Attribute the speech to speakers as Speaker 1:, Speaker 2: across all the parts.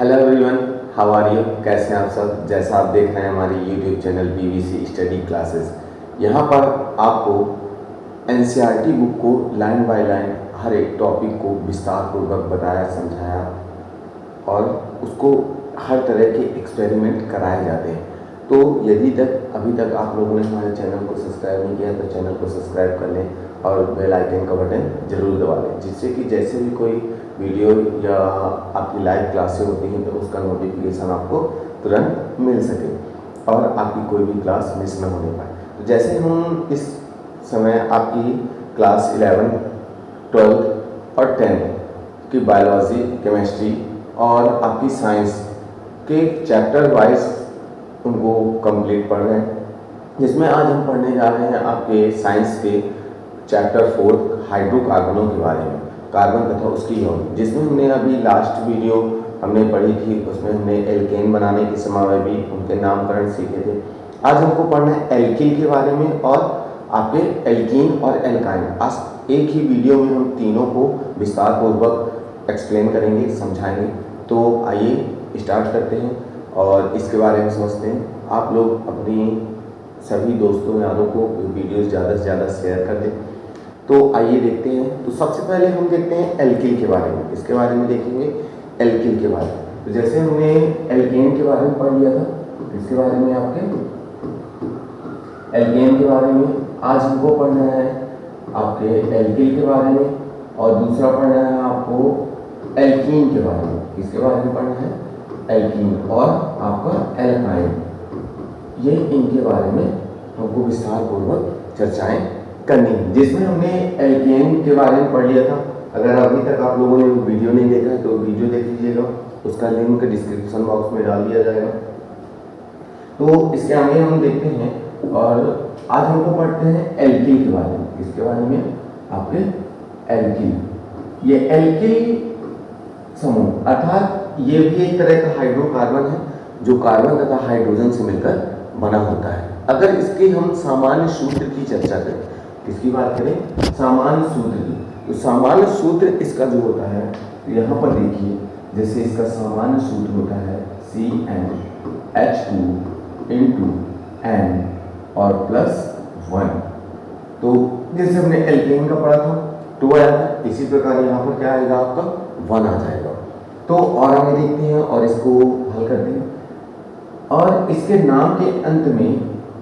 Speaker 1: Hello everyone, how are you? कैसे हैं आप सब? जैसा आप देख रहे हैं हमारे YouTube channel PVC study classes, यहाँ पर आपको एनसीईआरटी बुक को लाइन बाय लाइन हर एक टॉपिक को विस्तार पूर्वक बताया, समझाया और उसको हर तरह के एक्सपेरिमेंट कराए जाते हैं। तो यदि अभी तक आप लोगों ने हमारे चैनल को सब्सक्राइब नहीं किया तो चैनल को सब्सक्राइब कर लें और बेल आइकन का बटन जरूर दबा लें, जिससे कि जैसे भी कोई वीडियो या आपकी लाइव क्लासें होती हैं तो उसका नोटिफिकेशन आपको तुरंत मिल सके और आपकी कोई भी क्लास मिस न होने पाए। तो जैसे हम इस समय आपकी क्लास 11, 12 और 10 की बायोलॉजी, केमिस्ट्री और आपकी साइंस के चैप्टर वाइज उनको कंप्लीट पढ़ रहे हैं, जिसमें आज हम पढ़ने जा रहे हैं आपके साइंस के चैप्टर 4 हाइड्रोकार्बनों के बारे में, कार्बन तथा उसकी यौगिक, जिसमें हमने अभी लास्ट वीडियो हमने पढ़ी थी, उसमें हमने एल्केन बनाने के समय भी उनके नामकरण सीखे थे। आज हमको पढ़ना है एल्किल के बारे में और आपके एल्कीन और एल्काइन। आज एक ही वीडियो में हम तीनों को विस्तार पूर्वक एक्सप्लेन करेंगे, समझाएंगे। तो आइए स्टार्ट करते हैं और इसके बारे में समझते हैं। आप लोग अपनी सभी दोस्तों यारों को वीडियोस ज़्यादा से ज़्यादा शेयर कर दें। तो आइए देखते हैं। तो सबसे पहले हम देखते हैं एल्किल के बारे में, इसके बारे में देखेंगे एल्किल के बारे में। तो जैसे हमने एल्केन के बारे में पढ़ लिया था, इसके बारे में आपके एल्केन के बारे में आज हमको पढ़ना है आपके एल्किल के बारे में, और दूसरा पढ़ना है आपको एल्कीन के बारे में। इसके बारे में पढ़ना है एल्कीन और आपका एल्काइन, ये इनके बारे में हमको विस्तार पूर्वक चर्चाएं करनी है। जिसमें हमने एल्केन के बारे में पढ़ लिया था। अगर अभी तक आप लोगों ने वीडियो नहीं देखा है तो वीडियो देख लीजिएगा, उसका लिंक डिस्क्रिप्शन बॉक्स में डाल दिया जाएगा। तो इसके आगे हम देखते हैं और आज हमको पढ़ते हैं एल्किल के बारे में। इसके बारे में आपके एल्किल, ये एल्किल समूह अर्थात ये भी एक तरह का हाइड्रोकार्बन है जो कार्बन तथा हाइड्रोजन से मिलकर बना होता है। अगर इसके हम सामान्य सूत्र की चर्चा करें, किसकी बात करें? सामान्य सूत्र की। तो सामान्य सूत्र इसका जो होता है, तो यहाँ पर देखिए, जैसे इसका सामान्य सूत्र होता है CnH2 × N और +1। तो जैसे हमने एल्केन का पढ़ा था 2 आया था, इसी प्रकार यहाँ पर क्या आएगा आपका 1 आ जाएगा। तो और आगे देखते हैं और इसको हल करते हैं। और इसके नाम के अंत में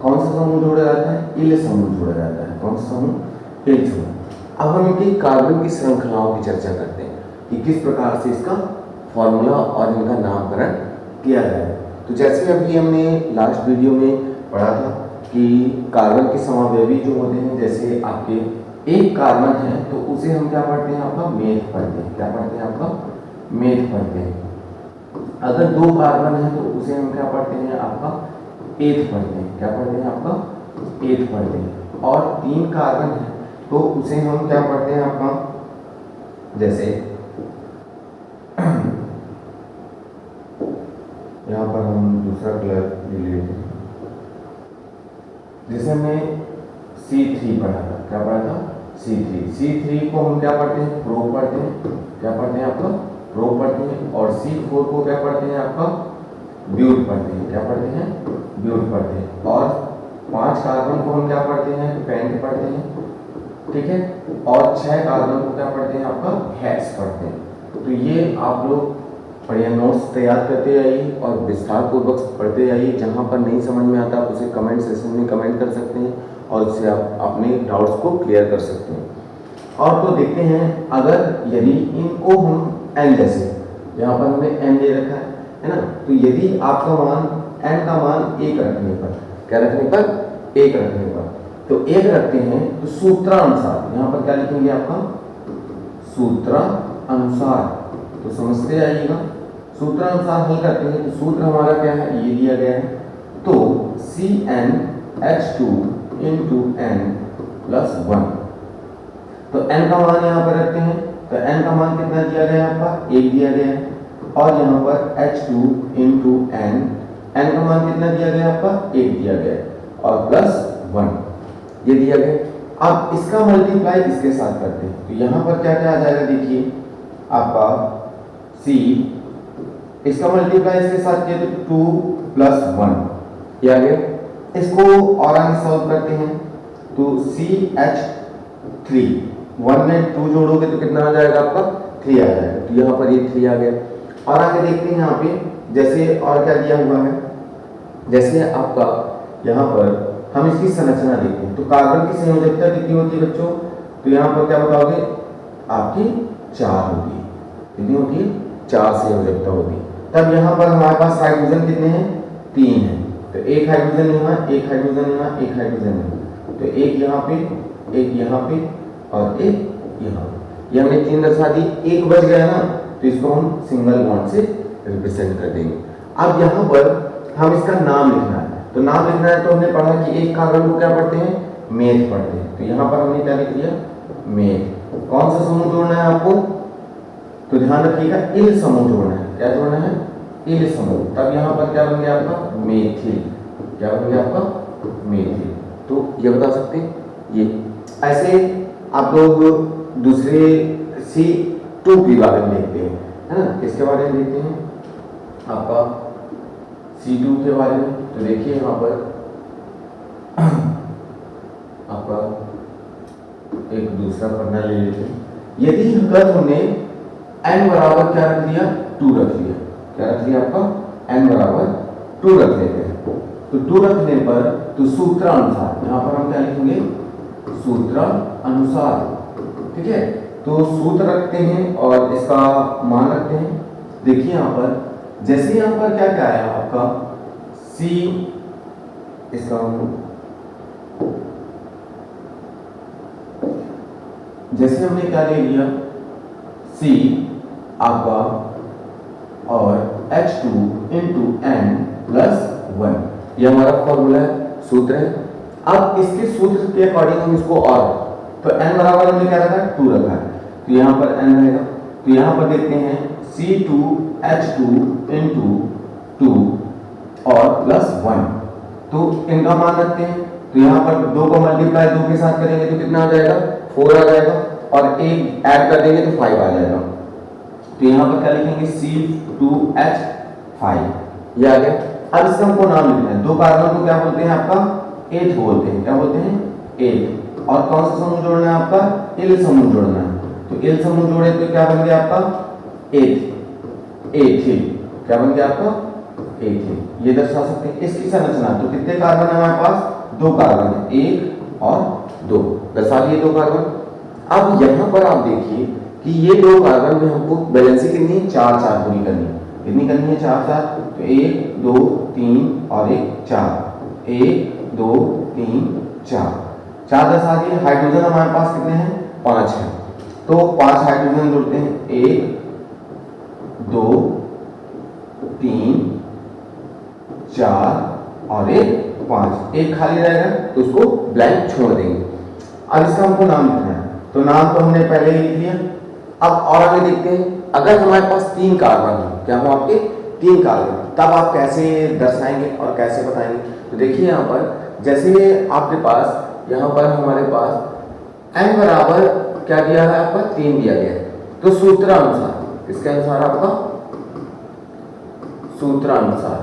Speaker 1: कौन सा समूह जोड़ा जाता है? इल समूह जोड़ा जाता है। कौन सा समूह? इल समूह। अब हम इनकी कार्बन की श्रृंखलाओं की चर्चा करते हैं कि किस प्रकार से इसका फॉर्मूला और इनका नामकरण किया जाए। तो जैसे अभी हमने लास्ट वीडियो में पढ़ा था कि कार्बन के समावयवी जो होते हैं, जैसे आपके एक कार्बन है तो उसे हम क्या पढ़ते हैं? आपका मेथ पढ़ते हैं। क्या पढ़ते हैं? आपका मेथ पढ़ते हैं। अगर 2 कार्बन है तो उसे हम क्या पढ़ते हैं? आपका एथ पढ़ते हैं। क्या पढ़ते हैं? आपका एथ पढ़ते हैं। और 3 कार्बन है तो उसे हम क्या पढ़ते हैं? आपका जैसे यहाँ पर हम दूसरा कलर ले लेते हैं। जैसे हमने C3 पढ़ा था। क्या पढ़ा था? C3 को हम क्या पढ़ते हैं? प्रो पढ़ते हैं। क्या पढ़ते हैं? आपका प्रो पढ़ते हैं। और C4 को क्या पढ़ते हैं? आपका ब्यूट पढ़ते हैं। क्या पढ़ते हैं? ब्यूट पढ़ते हैं। और 5 कार्बन को हम क्या पढ़ते हैं? पेंट पढ़ते हैं। ठीक है। और 6 कार्बन को क्या पढ़ते हैं? आपका हेक्स पढ़ते हैं। तो ये आप लोग बढ़िया नोट्स तैयार करते जाइए और विस्तार पूर्वक पढ़ते जाइए। जहाँ पर नहीं समझ में आता आप उसे कमेंट सेक्शन में कमेंट कर सकते हैं और उससे आप अपने डाउट्स को क्लियर कर सकते हैं। और तो देखते हैं, अगर यदि इनको हम n, जैसे यहाँ पर हमने n दे रखा है ना, तो यदि आपका मान n का मान 1 रखने पर, क्या रखने पर? 1 रखने पर, तो 1 रखते हैं तो सूत्रानुसार यहाँ पर क्या लिखेंगे? आपका सूत्रानुसार। तो समझते आइएगा, सूत्रानुसार हल करते हैं तो सूत्र हमारा क्या है? ये दिया गया है। तो CnH2 × N +1। तो n का मान यहाँ पर रखते हैं तो n का मान कितना दिया गया है? आपका 1 दिया गया है। और यहाँ पर H2 × N, n का मान कितना दिया गया है? आपका 1 दिया गया है और +1 ये दिया गया। अब इसका मल्टीप्लाई इसके साथ करते हैं तो यहाँ पर क्या क्या आ जाएगा? देखिए आपका C इसका मल्टीप्लाई इसके साथ किया तो 2 + 1 ये आ गया। इसको और आगे सॉल्व करते हैं तो CH3 1 में 2 जोड़ोगे तो कितना आ जाएगा आपका 3 आ जाएगा, तो यहाँ पर ये 3 आ गया। और आगे देखते हैं यहाँ पे जैसे और क्या दिया हुआ है, जैसे आपका यहाँ पर हम इसकी संरचना देखते हैं तो कार्बन की संयोजकता कितनी होती है बच्चों, तो यहाँ पर क्या बताओगे आपकी 4 होती है, कितनी होती है 4 संयोजकता होती है। तब यहाँ पर हमारे पास हाइड्रोजन कितने हैं 3 हैं, तो एक हाइड्रोजन यहाँ, एक हाइड्रोजन यहाँ, एक हाइड्रोजन यहाँ, तो एक यहाँ पे, एक यहाँ पे और एक यहाँ, ये हमने 3 दर्शा दी। एक बच गया ना तो इसको हम सिंगल बॉन्ड से रिप्रेजेंट कर देंगे। अब यहाँ पर हम इसका नाम लिखना है, तो नाम लिखना है तो हमने पढ़ा कि एक कार्बन को क्या पढ़ते हैं मेथ पढ़ते हैं, तो यहाँ पर हमने क्या लिख दिया मेथ। कौन सा समूह जोड़ना है आपको, तो ध्यान रखिएगा इल समूह जोड़ना है, क्या जोड़ना है इल समूह। तब यहाँ पर क्या बन गया आपका मेथिल, क्या बन गया आपका मेथिल। तो ये बता सकते हैं ये। ऐसे आप लोग दूसरे C2 के बारे में देखते हैं, है ना, किसके बारे में देखते हैं आपका C2 के बारे में। तो देखिए यहाँ पर आपका एक दूसरा पन्ना ले लेते हैं। यदि अगर हमने n बराबर क्या रख दिया 2 रख दिया, क्या रख दिया आपका n बराबर 2 रख देते हैं, तो 2 रखने पर तो सूत्रानुसार यहाँ पर हम क्या लिखेंगे सूत्रानुसार, ठीक है। तो सूत्र रखते हैं और इसका मान रखते हैं। देखिए यहाँ पर जैसे यहाँ पर क्या क्या आया आपका C, इसका जैसे हमने क्या ले लिया C आपका और H2 × N + 1, ये हमारा फॉर्मूला है, सूत्र है। अब इसके सूत्र के अकॉर्डिंग हम इसको और तो n बराबर हमने क्या रखा है 2 रखा है, तो यहाँ पर n रहेगा। तो यहाँ पर देखते हैं C2H2 × 2 और +1, तो इनका मान रखते हैं। तो यहाँ पर 2 को मल्टीप्लाई 2 के साथ करेंगे तो कितना आ जाएगा 4 आ जाएगा, और एक ऐड कर देंगे तो 5 आ जाएगा। तो यहाँ पर क्या लिखेंगे C2H5, ये आ गया। अब इसका हमको नाम लिखना है। 2 कार्बन को क्या बोलते हैं आपका 8 बोलते हैं, क्या बोलते हैं 8। और कौन सा समूह जोड़ना है आपका इल समूह जोड़ना है, तो इल समूह जोड़े तो क्या बन गया आपका 8 एथिल, क्या बन गया आपका एथिल। ये दर्शा सकते हैं इसकी संरचना। तो कितने कार्बन है हमारे पास 2 कार्बन है, 1 और 2, दर्शा लिए 2 कार्बन। अब यहाँ पर आप देखिए कि ये 2 कार्बन में हमको बैलेंसिंग कितनी है 4-4 पूरी करनी है, कितनी करनी है 4-4, तो 1 2 3 और 1 4, 1 2 3 4, 4 दर्शा दिए। हाइड्रोजन हमारे पास कितने हैं 5 हैं, तो 5 हाइड्रोजन जोड़ते हैं, 1 2 3 4 और 1 5, एक खाली रहेगा तो उसको ब्लैंक छोड़ देंगे। अब इसका हमको नाम लिखना है, तो नाम तो हमने पहले ही लिख लिया। अब और आगे देखते हैं, अगर हमारे पास 3 कार्बन हो, क्या हो आपके 3 कार्बन, तब आप कैसे दर्शाएंगे और कैसे बताएंगे। तो देखिए यहाँ पर जैसे आपके पास यहाँ पर हमारे पास n बराबर क्या दिया है आपका 3 दिया गया है, तो सूत्रानुसार, किसके अनुसार आपका सूत्रानुसार।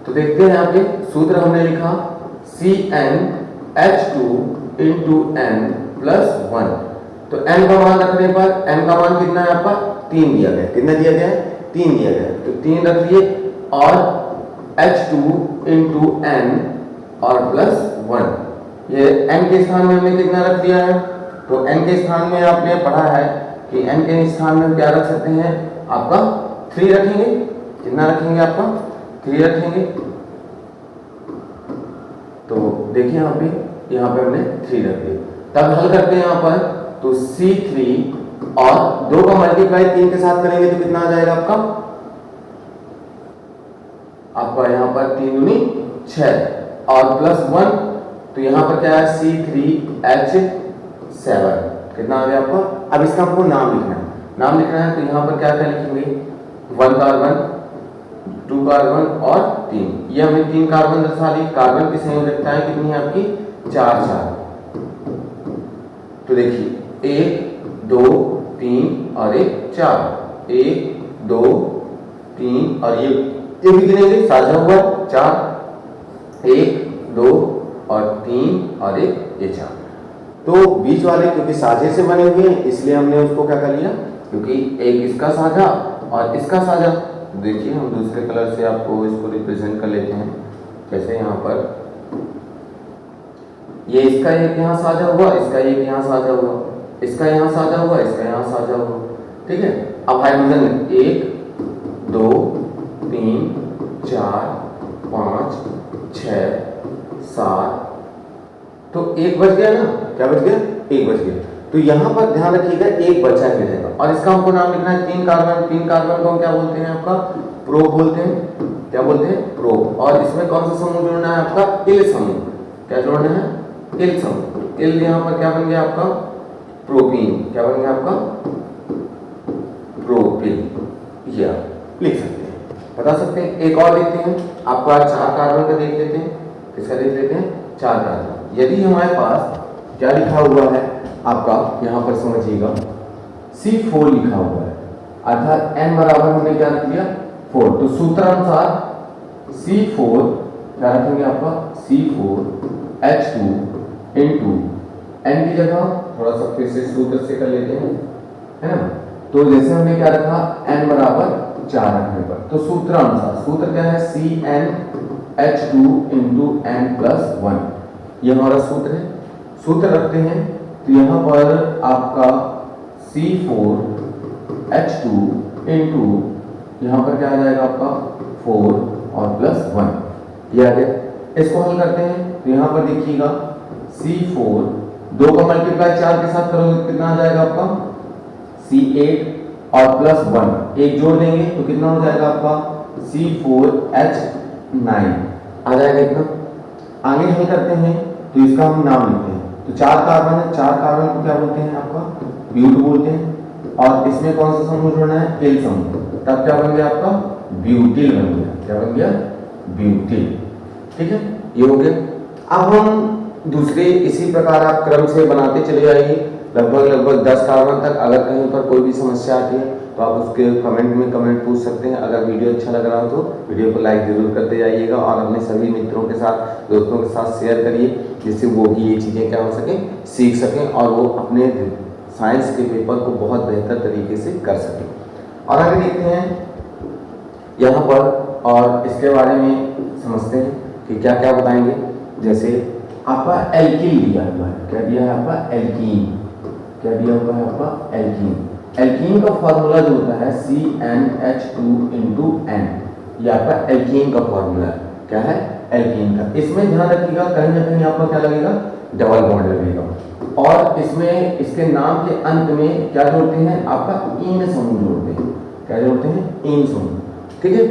Speaker 1: तो देखते हैं यहाँ पे सूत्र हमने लिखा CnH2 × N + 1, तो n का मान रखने पर n का मान कितना है आपका 3 दिया गया, कितना दिया गया है 3 दिया गया, तो 3 रख लिए। और H2 × N और +1, ये n के स्थान में हमने कितना रख दिया है, तो n के स्थान में आपने पढ़ा है कि n के स्थान में क्या रख सकते हैं आपका 3 रखेंगे, कितना रखेंगे आपका 3 रखेंगे। तो देखिए यहाँ पे हमने 3 रख दिया। तब हल करते हैं यहाँ पर, तो C3 और 2 का मल्टीप्लाई 3 के साथ करेंगे तो कितना आ जाएगा आपका यहाँ पर 3 दूनी 6 और +1, तो यहाँ पर क्या है C3H7, कितना आ गया आपका। अब इसका आपको नाम लिखना है, तो यहाँ पर क्या क्या लिखेंगे 1 कार्बन 2 कार्बन और 3, ये हमने 3 कार्बन दर्शा ली। कार्बन की संयोजकताएं कितनी है आपकी 4-4, तो देखिए 1 2 3 और 1 4, 1 2 3 और ये भी गिनेंगे, साझा हुआ 4, 1 2 और 3 और ये 4। तो बीच वाले क्योंकि साझे से बने हुए हैं इसलिए हमने उसको क्या कर लिया, क्योंकि एक इसका साझा और इसका साझा। देखिए हम दूसरे कलर से आपको इसको रिप्रेजेंट कर लेते हैं। जैसे यहाँ पर ये इसका एक यहाँ साझा हुआ, इसका एक यहाँ साझा हुआ, इसका यहाँ साझा हुआ, इसका यहाँ साझा हुआ, ठीक है। अब हाइड्रोजन 1 2 3 4 5 6 7, तो एक बच गया ना, क्या बच गया, एक बच गया। तो यहाँ पर ध्यान रखिएगा एक बचा के रहेगा और इसका हमको नाम लिखना है 3 कार्बन। 3 कार्बन को हम क्या बोलते हैं, आपका प्रोप बोलते हैं। क्या बोलते हैं, प्रोप। और इसमें कौन सा समूह जोड़ना है, आपका इल समूह। क्या जोड़ना है, इल समूह। इल यहाँ पर क्या बन गया आपका, प्रोपीन। क्या बन गया आपका, प्रोपिन। या लिख सकते हैं, बता सकते हैं। एक और देखते हैं, आपका 4 कार्बन का देख लेते हैं। किसका देख लेते हैं, 4 कार्बन। यदि हमारे पास क्या लिखा हुआ है आपका, यहाँ पर समझिएगा C4 लिखा हुआ है, अर्थात N बराबर हमने क्या रख दिया 4। तो सूत्रानुसार C4 क्या रखेंगे आपका, C4H2 इंटू N की जगह थोड़ा सा फिर से सूत्र से कर लेते हैं, है ना। तो जैसे हमने क्या रखा, N बराबर 4 रखने पर, तो सूत्रानुसार सूत्र क्या है, CnH2 इंटू N+1, ये हमारा सूत्र है। सूत्र रखते हैं तो यहाँ पर आपका C4H2 इंटू यहाँ पर क्या आ जाएगा आपका 4 और +1, ये आ गया। इसको हल करते हैं तो यहाँ पर देखिएगा C4 2 का मल्टीप्लाई 4 के साथ करोगे कितना आ जाएगा आपका, C8 और +1 एक जोड़ देंगे तो कितना हो जाएगा आपका C4H9 आ जाएगा इतना। आगे हल करते हैं तो इसका हम नाम लिखते हैं। तो 4 कार्बन है, 4 कार्बन को क्या बोलते हैं आपका, ब्यूट बोलते हैं। और इसमें कौन सा समूह जोड़ना है, एल समूह। तब क्या बन गया आपका, ब्यूटिल बन गया। क्या बन गया, ब्यूटिल। ठीक है, ये हो गया। अब हम दूसरे इसी प्रकार आप क्रम से बनाते चले जाइए, लगभग 10 कार्बन तक। अगर कहीं पर कोई भी समस्या आती है तो आप उसके कमेंट में कमेंट पूछ सकते हैं। अगर वीडियो अच्छा लग रहा हो तो वीडियो को लाइक जरूर करते जाइएगा और अपने सभी मित्रों के साथ, दोस्तों के साथ शेयर करिए, जिससे वो भी ये चीज़ें क्या हो सकें, सीख सकें और वो अपने साइंस के पेपर को बहुत बेहतर तरीके से कर सकें। और आगे देखते हैं यहाँ पर और इसके बारे में समझते हैं कि क्या क्या बताएंगे। जैसे आपका एल्कीन दिया हुआ है, क्या दिया है आपका, एल्कीन। क्या दिया हुआ है आपका, एल्कीन। एल्कीन का फॉर्मूला जो होता है CnH2 इंटू N, ये आपका एल्कीन का फॉर्मूला है। क्या है, एल्कीन का। इसमें ध्यान रखिएगा कहीं ना कहीं आपका क्या लगेगा, डबल बॉन्ड लगेगा। और इसमें इसके नाम के अंत में क्या जोड़ते हैं, आपका इन समूह जोड़ते हैं। क्या जोड़ते हैं, इन समूह। ठीक है,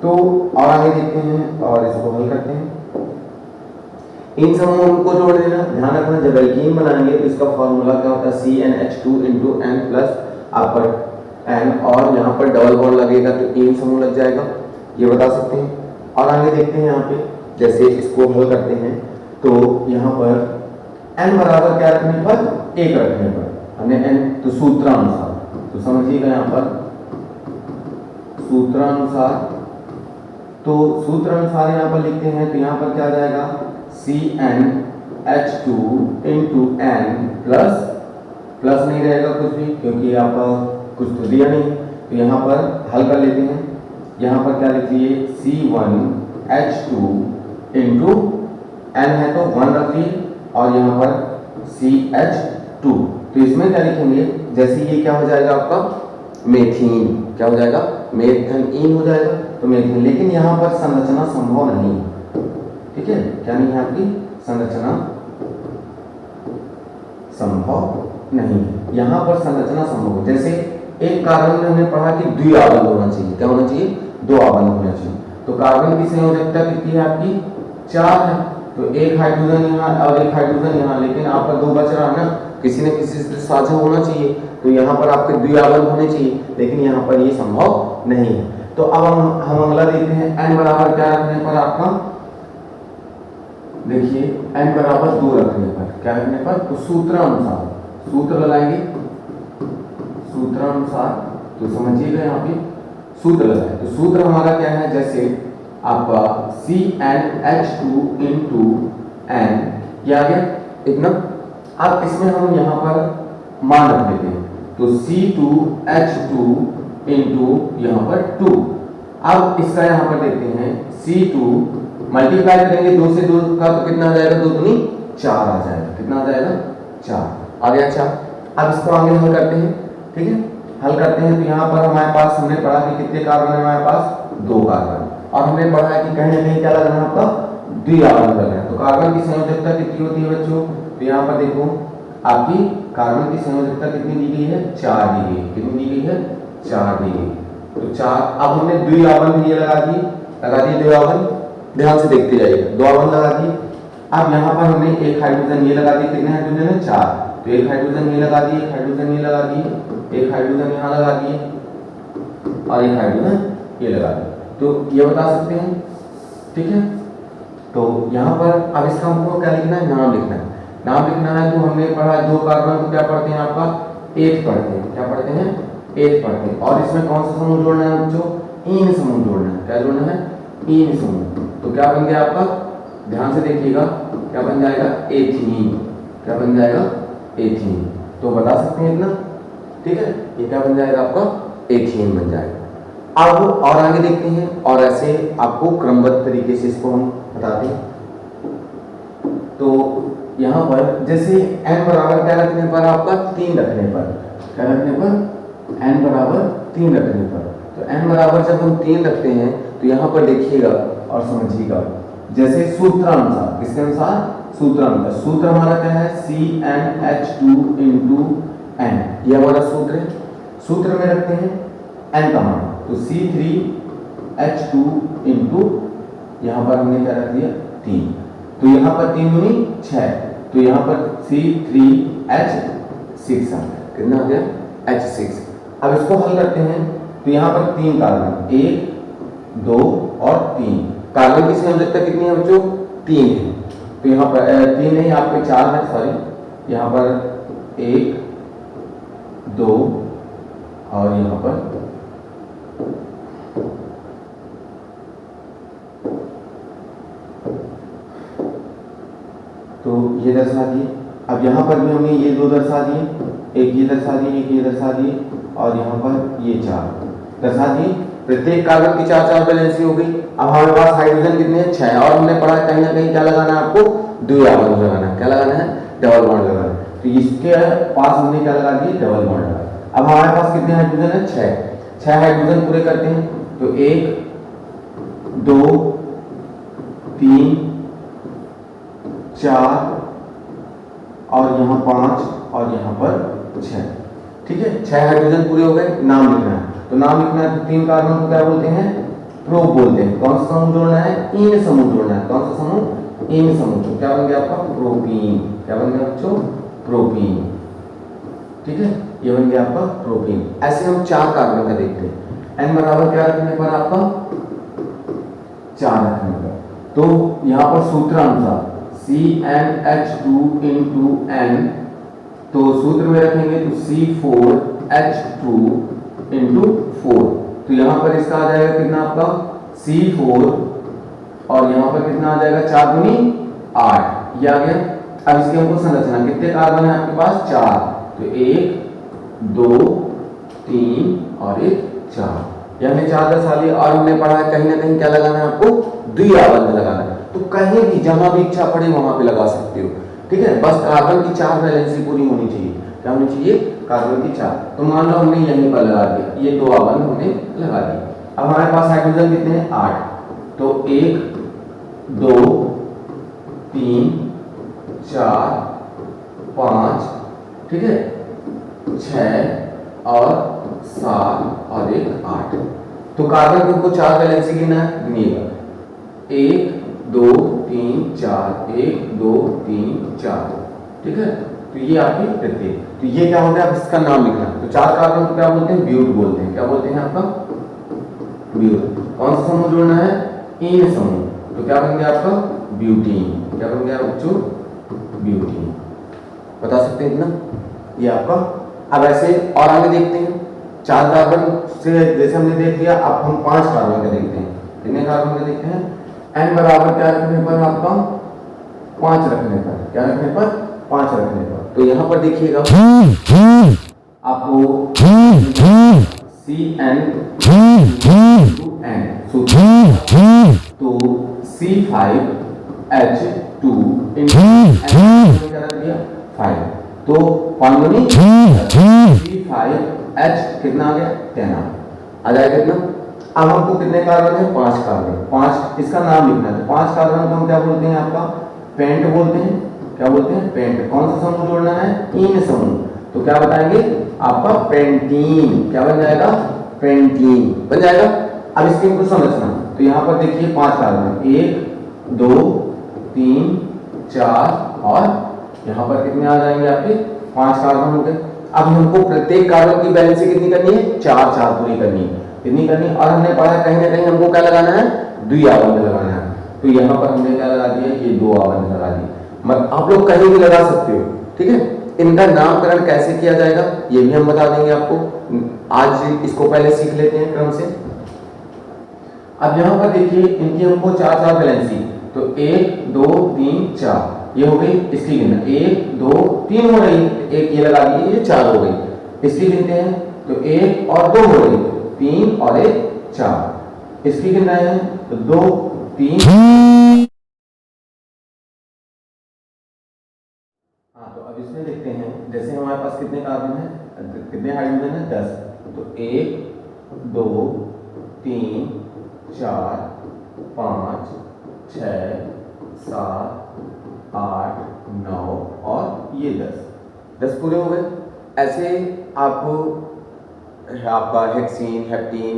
Speaker 1: तो और आगे देखते हैं और इसको हल करते हैं। इन समूहों को जोड़ देना, ध्यान रखना जब एल्कीन बनाएंगे तो इसका फॉर्मूला क्या होता है, CnH2 इंटू N प्लस आपका N, और यहाँ पर डबल बॉन्ड लगेगा तो इन समूह लग जाएगा, ये बता सकते हैं। और आगे देखते हैं यहाँ पे, जैसे इसको हल करते हैं तो यहाँ पर N बराबर क्या रखने पर, 1 रखने पर हमने N, तो सूत्रानुसार, तो समझिएगा यहाँ पर सूत्रानुसार, तो सूत्रानुसार यहाँ पर लिखते हैं तो यहाँ पर क्या आ जाएगा, CnH2 इंटू N प्लस नहीं रहेगा कुछ भी क्योंकि आप कुछ तो दिया नहीं, तो यहाँ पर हल कर लेते हैं। यहाँ पर क्या लिखिए, C1H2 इंटू N है तो 1 रखिए और यहाँ पर CH2, तो इसमें क्या लिखेंगे, जैसे ये क्या हो जाएगा आपका मेथीन, क्या हो जाएगा, मेथेन हो जाएगा, तो मेथेन। लेकिन यहाँ पर संरचना संभव नहीं है, ठीक है, क्या नहीं है आपकी संरचना संभव नहीं है, यहाँ पर संरचना संभव। जैसे एक कार्बन में हमने पढ़ा कि द्विआबंध होना चाहिए, क्या होना चाहिए, 2 आबंध होना चाहिए। तो कार्बन की संयोजकता कितनी है आपकी, 4 है, तो एक हाइड्रोजन यहाँ और एक हाइड्रोजन यहाँ, लेकिन आपका 2 बच रहा है ना, किसी न किसी से साझा होना चाहिए, तो यहाँ पर आपके द्विआबंध होने चाहिए, लेकिन यहाँ पर ये संभव नहीं है। तो अब हम अगला देखते हैं, N बराबर क्या रखने पर आपका, देखिए N बराबर 2 रखने पर, क्या रखने पर, तो सूत्रानुसार, सूत्र लगाएंगे सूत्रानुसार, तो समझिएगा यहाँ पे सूत्र लगाए। तो सूत्र हमारा क्या है, जैसे आपका CnH2 इंटू N, क्या आ गया इतना। अब इसमें हम यहाँ पर मान रख लेते हैं, तो C2H2 इंटू यहाँ पर 2। अब इसका यहाँ पर देखते हैं C2 मल्टीप्लाई करेंगे 2 से 2 का, तो कितना आ जाएगा, 2 दूनी 4 आ जाएगा। कितना आ जाएगा, 4 आ गया 4। अब इसको आगे हल करते हैं, ठीक है। हल करते हैं तो यहाँ पर हमारे पास हमने पढ़ा कि कितने कार्बन है हमारे पास, 2 कार्बन। और हमने पढ़ा है कि कहीं ना कहीं क्या लगना है आपका, द्विआवन लगना है। तो कार्बन की संयोजकता कितनी होती है बच्चों, तो यहाँ पर देखो आपकी कार्बन की संयोजकता कितनी दी गई है, 4 दी गई है। कितनी दी गई है, 4 दी गई। तो 4, अब हमने द्विआवन भी लगा दी द्विआवन, ध्यान से देखते जाइएगा, 2 आवन लगा दी। अब यहाँ पर हमने एक हाइड्रोजन ये लगा दी, कितने हाइड्रोजन है, 4। तो एक हाइड्रोजन ये लगा दी, एक हाइड्रोजन ये लगा दी, एक हाइड्रोजन यहाँ लगा दिए और एक हाइड्रोजन ये लगा दिए। तो ये बता सकते हैं, ठीक है। तो यहाँ पर अब इसका हमको क्या लिखना है, नाम लिखना है। नाम लिखना है तो हमने पढ़ा 2 कार्बन को क्या पढ़ते हैं आपका, 8 पढ़ते हैं। क्या पढ़ते हैं, 8 पढ़ते हैं। और इसमें कौन सा समूह जोड़ना है बच्चों, इन समूह जोड़ना है। क्या जोड़ना है, इन समूह। तो क्या बन गया आपका, ध्यान से देखिएगा, क्या बन जाएगा, एथीन। क्या बन जाएगा, एथीन। तो बता सकते हैं इतना, ठीक है। ये क्या बन जाएगा आपका, एथीन बन जाएगा। अब और आगे देखते हैं, और ऐसे आपको क्रमबद्ध तरीके से इसको हम बताते हैं। तो यहाँ पर जैसे n बराबर क्या रखने पर आपका, 3 रखने पर, क्या रखने पर, n बराबर 3 रखने पर। तो n बराबर जब हम 3 रखते हैं तो यहाँ पर देखिएगा और समझिएगा, जैसे सूत्रानुसार, किसके अनुसार, सूत्रानुसार। सूत्र हमारा क्या है, CnH2 इंटू N, ये हमारा सूत्र है। सूत्र में रखते हैं n का मान, तो C3H2 इंटू यहाँ पर हमने क्या रख दिया, 3। तो यहाँ पर 3 दूनी 6, तो यहाँ पर C3H6 आ गया। कितना आ गया, H6। अब इसको हल करते हैं तो यहाँ पर 3 कार्बन, 1 2 और 3। कार्बन की संयोजकता कितनी है बच्चों, 3 है। तो यहाँ पर 3 नहीं, आपके 4 है, सॉरी। यहाँ पर 1 2 और यहाँ पर तो ये दर्शा दिए। अब यहाँ पर भी हमने ये 2 दर्शा दिए, एक ये दर्शा दिए, एक ये दर्शा दिए, और यहाँ पर ये 4 दर्शा दिए। प्रत्येक कार्बन की 4-4 वैलेंसी हो गई। अब हमारे पास हाइड्रोजन कितने हैं, 6। और हमने पढ़ा कहीं ना कहीं क्या लगाना है आपको, द्विआवन लगाना है। क्या लगाना है, डबल बॉन्ड लगाना है। तो इसके पास हमने क्या लगा दिया, डबल बॉन्ड लगा। अब हमारे पास कितने हाइड्रोजन है, 6 हाइड्रोजन पूरे करते हैं। तो 1 2 3 4 और यहाँ 5 और यहाँ पर 6, ठीक है। 6 हाइड्रोजन पूरे हो गए। नाम लिखना है, तो नाम लिखना है, तो 3 कार्बन को क्या बोलते हैं, प्रोप बोलते हैं। कौन सा समूह जोड़ना है, इन समूह जोड़ना है। कौन सा समूह, इन समूह। तो क्या बन गया आपका, प्रोपीन। क्या बन गया बच्चों, प्रोपीन, ठीक है। ये बन गया आपका प्रोपीन। ऐसे हम 4 कार्बन का देखते हैं। n बराबर क्या रखने पर आपका, 4 रखने पर। तो यहाँ पर सूत्रानुसार CnH2 इंटू N, तो सूत्र में रखेंगे तो C4H2 इंटू 4। तो यहाँ पर इसका आ जाएगा कितना आपका, C4 और यहाँ पर कितना आ जाएगा, 4 दूनी 8, ये आ गया। अब इसकी हमको संरचना, कितने कार्बन है आपके पास, 4। तो 1 2 3 और 1 4, ये हमने 4 दर्शा लिया। और हमने पढ़ा है कहीं ना कहीं क्या लगाना है आपको, द्विआवन में लगाना है। तो कहीं भी जहां भी इच्छा पड़े वहां पे लगा सकते हो, ठीक है। बस कार्बन की 4 वैलेंसी पूरी होनी चाहिए। क्या होनी चाहिए, कार्बन की 4। तो मान लो हमने यहीं पर लगा दिया, ये 2 आवन हमने लगा दिया। अब हमारे पास हाइड्रोजन कितने हैं, 8। तो 1 2 3 4 5, ठीक है, 6 और 7 और 1 8। तो कार्बन को 4 वैलेंसी गिनना है, गिनिएगा 1 2 3 4, 1 2 3 4, ठीक है। तो ये आपकी प्रत्येक, तो ये क्या होता है, अब इसका नाम लिखना। तो 4 कार्बन को क्या बोलते हैं, ब्यूट बोलते हैं। क्या बोलते हैं आपका, ब्यूट। कौन सा समूह जोड़ना है, इन समूह। तो क्या बन गया आपका, ब्यूटीन। क्या बन गया बच्चों, ब्यूटीन। बता सकते हैं इतना, ये आपका। अब ऐसे और आगे देखते हैं। 4 कार्बन से जैसे हमने देख लिया, अब हम 5 कार्बन का देखते हैं। कितने कार्बन का देखते हैं? n बराबर क्या रखने पर आपका 5 रखने पर, क्या रखने पर 5 रखने पर। तो यहाँ पर देखिएगा आपको CN तो C5H2 क्या रख दिया 5, तो 5 दूनी C5H कितना आ गया 10 आ जाएगा कितना। अब हमको कितने कार्बन है? 5 कार्बन, 5 इसका नाम लिखना है। तो 5 कार्बन को हम क्या बोलते हैं? आपका पेंट बोलते हैं। क्या बोलते हैं? पेंट। कौन सा समूह जोड़ना है? इन समूह। तो क्या बताएंगे? आपका पेंटीन। क्या बन जाएगा? पेंटीन बन जाएगा। अब इसके को समझना। तो यहाँ पर देखिए 5 कार्बन, 1 2 3 4 और यहाँ पर कितने आ जाएंगे आपके? 5 कार्बन हो गए। अब हमको प्रत्येक कार्बन की वैलेंसी कितनी करनी है? 4 4 पूरी करनी है। कितनी करनी? और हमने पढ़ा कहीं ना कहीं हमको क्या लगाना है? द्विआबंध लगाना है। तो यहाँ पर हमने क्या लगा दिया? ये 2 आबंध लगा दिए। मतलब आप लोग कहीं भी लगा सकते हो, ठीक है। इनका नामकरण कैसे किया जाएगा ये भी हम बता देंगे आपको। आज इसको पहले सीख लेते हैं क्रम से। अब यहाँ पर देखिए इनकी हमको 4 4 वैलेंसी, तो 1 2 3 4 ये हो गई। इसकी गिनना 1 2 3 हो रही, एक ये लगा दिए, ये 4 हो गई। इसकी गिनते हैं तो 1 और 2 हो रही, 3 और 1 4। इसकी गिनना है तो 2 3। हाँ, तो अब इसमें देखते हैं जैसे हमारे पास कितने कार्बन है, कितने हाइड्रोजन है? 10। तो 1 2 3 4 5 6 7 8 9 और ये 10 पूरे हो गए। ऐसे आपको आपका हेक्सीन, हेप्टीन,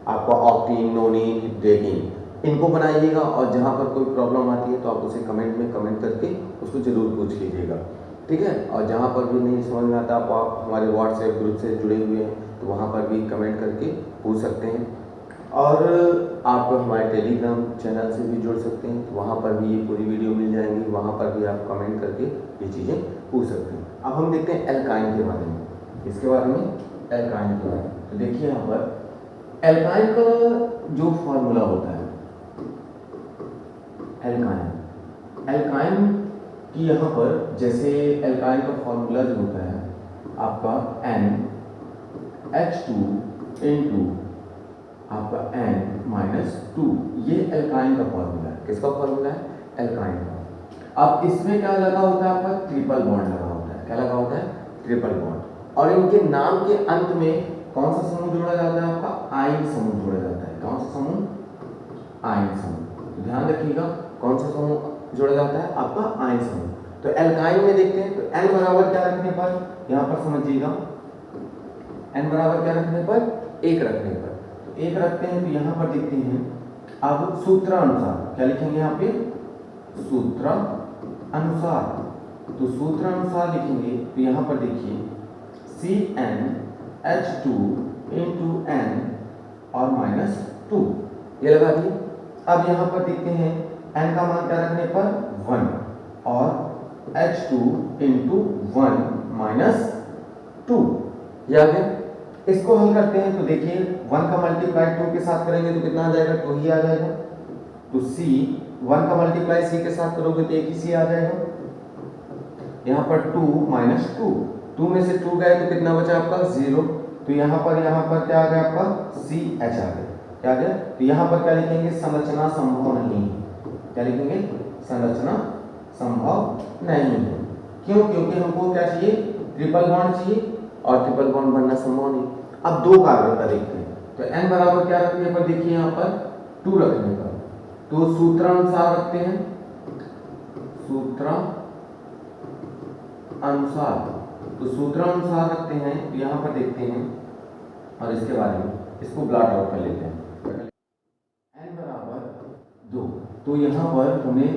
Speaker 1: आपका ऑक्टीन, नोनीन, डेकीन इनको बनाइएगा। और जहाँ पर कोई प्रॉब्लम आती है तो आप उसे कमेंट में कमेंट करके उसको जरूर पूछ लीजिएगा, ठीक है। और जहाँ पर भी नहीं समझ में आता आप हमारे व्हाट्सएप ग्रुप से जुड़े हुए हैं तो वहाँ पर भी कमेंट करके पूछ सकते हैं। और आप हमारे टेलीग्राम चैनल से भी जुड़ सकते हैं, तो वहाँ पर भी ये पूरी वीडियो मिल जाएंगी, वहाँ पर भी आप कमेंट करके ये चीज़ें पूछ सकते हैं। अब हम देखते हैं एल्काइन के बारे में, इसके बारे में एल्काइन के बारे में। तो देखिए यहाँ पर एल्काइन का जो फॉर्मूला होता है, एल्काइन की यहाँ पर जैसे एल्काइन का फॉर्मूला जो होता है आपका NH2 इंटू आपका N-2, ये एल्काइन का फॉर्मूला है। किसका फॉर्मूला है? एल्काइन का। अब इसमें क्या लगा होता है? आपका ट्रिपल बॉन्ड लगा होता है। क्या लगा होता है? Triple bond. और इनके नाम के अंत में कौन सा समूह जोड़ा जाता है? आपका आयन समूह जोड़ा जाता है। कौन सा समूह? आयन समूह। तो ध्यान रखिएगा कौन सा समूह जोड़ा जाता है? आपका आयन समूह। तो एल्काइन में देखते हैं तो N बराबर क्या रखने पर, यहाँ पर समझिएगा, N बराबर क्या रखने पर? 1 रखने पर। तो 1 रखते हैं तो यहाँ पर देखते हैं। अब सूत्रानुसार क्या लिखेंगे? यहाँ पे सूत्र अनुसार। तो सूत्र अनुसार लिखेंगे तो यहाँ पर देखिए CnH2 इंटू N और -2 ये लगा दिए। अब यहाँ पर देखते हैं N का मान क्या रखने पर? 1 और H2 इंटू 1 -2 ये आ गया। इसको हल करते हैं तो देखिए 1 का मल्टीप्लाई 2 के साथ करेंगे तो कितना आ जाएगा? 2 ही आ जाएगा। तो C 1 का मल्टीप्लाई C के साथ करोगे तो एक ही C आ जाएगा। यहाँ पर 2 -2, 2 में से 2 गए तो कितना बचा आपका? 0। तो यहाँ पर क्या आ गया आपका? CH आ गया। क्या आ गया? तो यहाँ पर क्या लिखेंगे? संरचना संभव नहीं। क्या लिखेंगे? संरचना संभव नहीं है। क्यों? क्योंकि हमको क्या चाहिए? ट्रिपल बॉन्ड चाहिए और ट्रिपल बॉन्ड बनना संभव नहीं। अब 2 कार्बन का देखते हैं तो N बराबर क्या रखने पर? देखिए यहाँ पर 2 रखने पर। तो सूत्र अनुसार रखते हैं, सूत्र अनुसार। तो सूत्र अनुसार रखते हैं तो यहाँ पर देखते हैं और इसके बारे में इसको ब्लॉट आउट कर लेते हैं। N बराबर 2। तो यहाँ पर हमें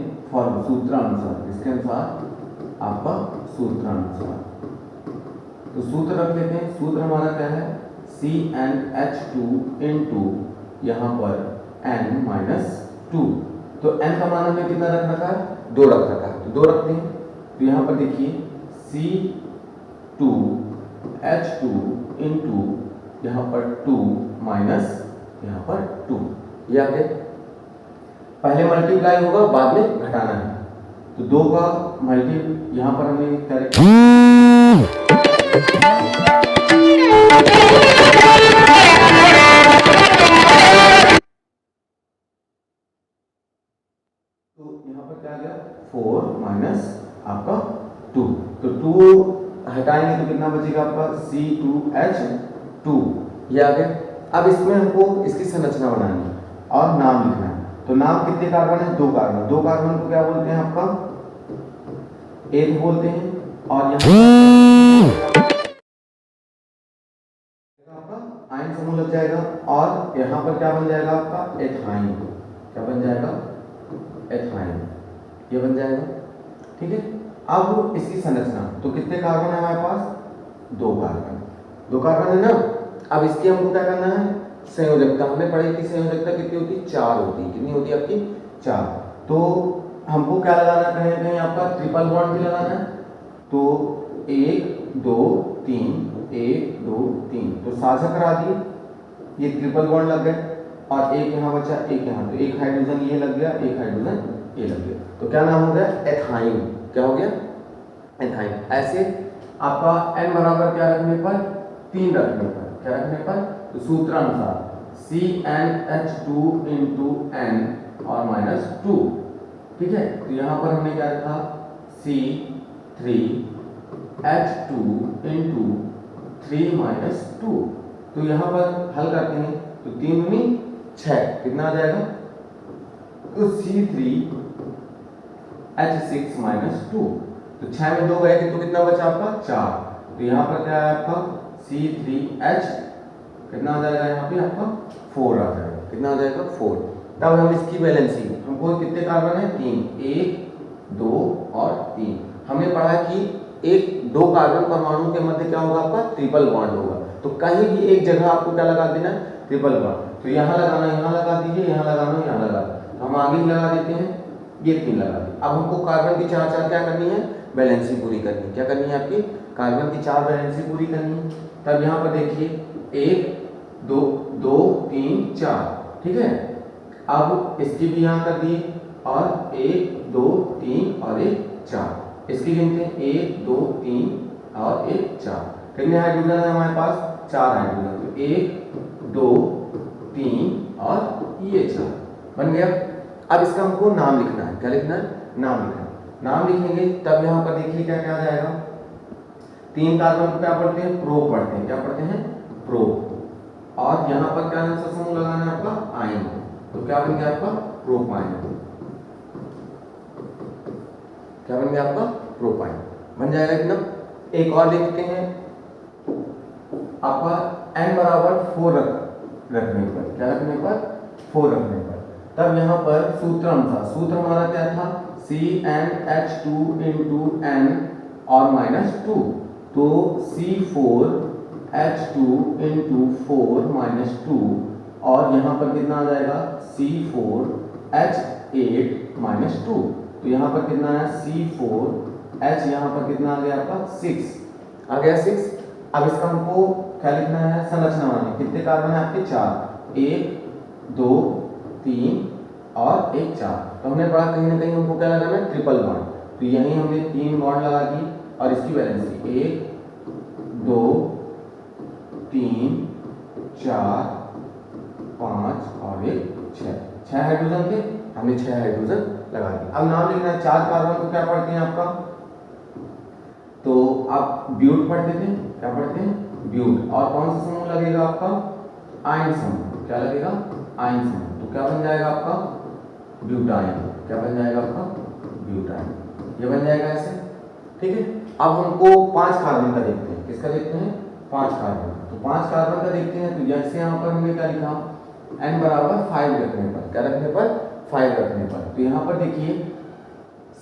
Speaker 1: सूत्र अनुसार, इसके अनुसार आपका सूत्र अनुसार तो सूत्र रख लेते हैं। सूत्र हमारा क्या है? CnH2 इंटू यहाँ पर N-2। तो N का मान हमें कितना रख रखा है? 2 रख रखा है। तो 2 रखते हैं तो यहाँ पर देखिए C2H2 इंटू यहाँ पर 2 माइनस यहाँ पर 2, ये आ गया। पहले मल्टीप्लाई होगा, बाद में घटाना है, तो 2 का मल्टी यहाँ पर हमने क्या लिखा, तो यहाँ पर क्या आ गया 4 माइनस आपका 2, तो 2 हटाएंगे तो कितना बचेगा आपका C2H2, ये आ गया। अब इसमें हमको इसकी संरचना बनानी है और नाम लिखना है। तो नाम कितने कार्बन है, 2 कार्बन। 2 कार्बन को क्या बोलते हैं आपका, एक बोलते हैं, और यहाँ आपका आयन समूह लग जाएगा, और यहाँ पर क्या बन जाएगा आपका एथाइन, क्या बन जाएगा एथाइन, ये बन जाएगा। ठीक है, अब इसकी संरचना, तो कितने कार्बन है हमारे पास, 2 कार्बन, 2 कार्बन है ना। अब इसकी हमको क्या करना है, संयोजकता, हमने पढ़ी थी संयोजकता कितनी होती, 4 होती, कितनी होती है आपकी 4। तो हमको क्या लगाना, कहीं कहीं आपका ट्रिपल बॉन्ड भी लगाना है, तो 1 2 3 1 2 3, तो साझा करा दिए, ये ट्रिपल बॉन्ड लग गए, और एक यहाँ बचा, एक यहाँ, तो एक हाइड्रोजन ये लग गया, एक हाइड्रोजन ये लग गया, तो क्या नाम हो गया एथाइन, क्या हो गया एथाइन। ऐसे आपका n बराबर क्या रखने पर, 3 रखने पर, क्या रखने पर, तो सूत्रानुसार CnH2 इंटू n और माइनस 2, ठीक है। तो यहाँ पर हमने क्या रखा C3H2 इंटू 3 माइनस 2, तो यहाँ पर हल करते हैं, तो 3 दूनी 6, कितना आ जाएगा, तो C3H6 माइनस 2, तो 6 में 2 गए थे, तो कितना बचा आपका 4, तो यहाँ पर क्या है आपका C3H, कितना आ जाएगा यहाँ पे आपका 4 आ जाएगा, कितना आ जाएगा 4। तब हम इसकी वैलेंसी, हमको कितने कार्बन है, 3, 1 2 और 3। हमने पढ़ा कि 2 कार्बन परमाणु के मध्य क्या होगा आपका ट्रिपल बॉन्ड होगा, तो कहीं भी एक जगह आपको क्या लगा देना, ट्रिपल बॉन्ड, तो यहाँ लगाना, यहाँ लगा दीजिए, यहाँ लगाना, यहाँ लगा, तो हम आगे ही लगा देते हैं, ये 3 लगा दिए। अब हमको कार्बन की 4 क्या करनी है, वैलेंसी पूरी करनी है, क्या करनी है आपकी, कार्बन की 4 वैलेंसी पूरी करनी है। तब यहाँ पर देखिए 1 2 2 3 4, ठीक है। अब इसकी भी यहाँ कर दिए, और 1 2 3 और 1 4, इसकी गिनते हैं 1 2 3 और 1 4, कितने हाइड्रोजन है हमारे पास, 4 हाइड्रोजन, तो 1 2 3 और ये 4 बन गया। अब इसका हमको नाम लिखना है, क्या लिखना है, नाम लिखना है। नाम लिखेंगे तब यहाँ पर देखिए क्या क्या आ जाएगा, 3 कार्बन को क्या पढ़ते हैं, प्रो पढ़ते हैं, क्या पढ़ते हैं, प्रो, और यहाँ पर क्या सा समूह लगाना है आपका आयन, तो क्या बन गया आपका प्रोपाइन, क्या बन गया आपका प्रोपाइन, बन जाएगा कितना। एक और देखते हैं, आपका n बराबर 4 रखने पर, क्या रखने पर, 4 रखने पर, तब यहाँ पर सूत्र अनुसार, सूत्र हमारा क्या था, CnH2 इंटू n और माइनस 2, तो C4H2 इंटू 4 माइनस 2, और यहाँ पर कितना आ जाएगा C4H8 माइनस 2, तो यहाँ पर कितना है C4H, यहाँ पर कितना आ गया आपका 6 आ गया 6। अब इसका हमको क्या लिखना है, संरचना बनानी, कितने कार्बन है आपके 4, 1 2 3 और 1 4, तो हमने पढ़ा कहीं ना कहीं हमको क्या लगाना है, ट्रिपल बॉन्ड, तो यहीं हमने 3 बॉन्ड लगा दी, और इसकी वैलेंसी 1 2 3 4 5 और 1 6 हाइड्रोजन थे, हमने 6 हाइड्रोजन लगा दिए। अब नाम लिखना है, 4 कार्बन को क्या पढ़ते हैं आपका, तो आप ब्यूट पढ़ते थे, क्या पढ़ते हैं ब्यूट, और कौन सा समूह लगेगा आपका, आयन समूह, क्या लगेगा आयन समूह, तो क्या बन जाएगा आपका ब्यूटाइन, क्या बन जाएगा आपका ब्यूटाइन, ये बन जाएगा ऐसे, ठीक है। अब हमको 5 कार्बन का देखते हैं, किसका देखते हैं, 5 कार्बन, तो 5 कार्बन का देखते हैं, तो जैसे यहाँ पर हमने क्या लिखा, n बराबर 5 रखने पर, क्या रखने पर 5 रखने पर, तो यहाँ पर देखिए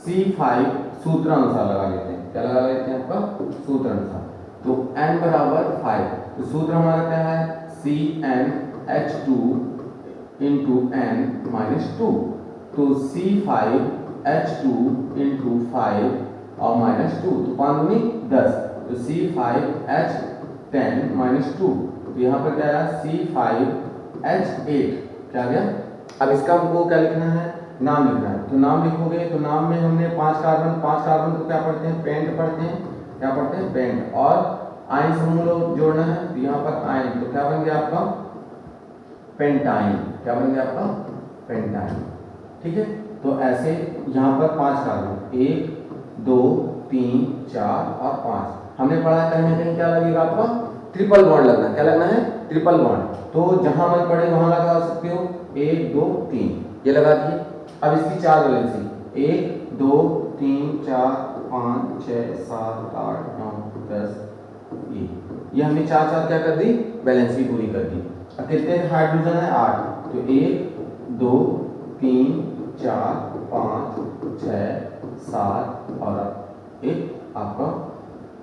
Speaker 1: C5 सूत्र अनुसार लगा लेते हैं, क्या लगा लेते हैं आपका सूत्र अनुसार, तो n बराबर 5, तो सूत्र हमारा क्या है CnH2 इंटू n माइनस 2, तो C5H2 इंटू 5 और माइनस 2, तो 5 दूनी 10, तो C5H10 माइनस 2, तो यहाँ पर क्या आया C5H8 क्या गया। अब इसका हमको क्या लिखना है, नाम लिखना है। तो नाम लिखोगे तो नाम में हमने 5 कार्बन को क्या पढ़ते हैं, पेंट पढ़ते हैं, क्या पढ़ते हैं, पेंट। और आयन समूह जोड़ना है, तो यहाँ पर आयन, तो क्या बन गया आपका पेंटाइन, क्या बन गया आपका पेंटाइन। ठीक है, तो ऐसे यहाँ पर 5 कार्बन, 1 2 3 4 और 5 हमने पढ़ा। कहीं ना कहीं क्या लगेगा आपका ट्रिपल बॉन्ड लगना, क्या लगना है, ट्रिपल बॉन्ड। तो जहां मन पड़े वहां लगा सकते हो, 1 2 3 ये लगा दिए। अब इसकी 4 वैलेंसी, 1 2 3 4 5 6 7 8 9 10 ये हमने 4 क्या कर दी, बैलेंसी पूरी कर दी। अब कितने हाइड्रोजन है, 8, तो 1 2 3 4 5 6 7 और एक आपका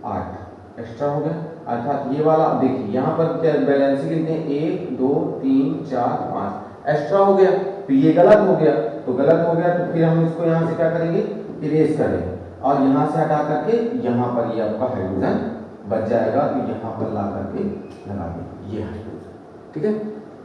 Speaker 1: 8 एक्स्ट्रा हो गया। अर्थात ये वाला देखिए यहाँ पर क्या बैलेंसी कितने, 1 2 3 4 5 एक्स्ट्रा हो गया, तो ये गलत हो गया। तो गलत हो गया तो फिर हम इसको यहाँ से क्या करेंगे, इरेज करेंगे और यहाँ से हटा करके यहाँ पर ये आपका हाइड्रोजन बच जाएगा। तो यहाँ पर ला करके लगा दें ये हाइड्रोजन। ठीक है,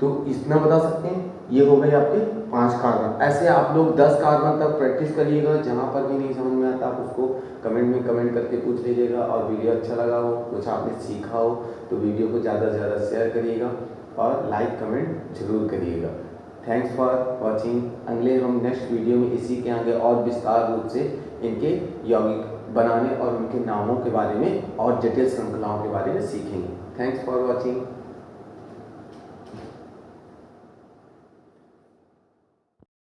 Speaker 1: तो इतना बता सकते हैं। ये हो गए आपके 5 कार्बन। ऐसे आप लोग 10 कार्बन तक प्रैक्टिस करिएगा। जहाँ पर भी नहीं समझ में आता आप उसको कमेंट में कमेंट करके पूछ लीजिएगा। और वीडियो अच्छा लगा हो, कुछ आपने सीखा हो तो वीडियो को ज़्यादा से ज़्यादा शेयर करिएगा और लाइक कमेंट जरूर करिएगा। Thanks for watching. अगले हम नेक्स्ट वीडियो में इसी के आगे और विस्तार रूप से इनके यौगिक बनाने और उनके नामों के बारे में और जटिल श्रृंखलाओं के बारे में सीखेंगे। Thanks for watching.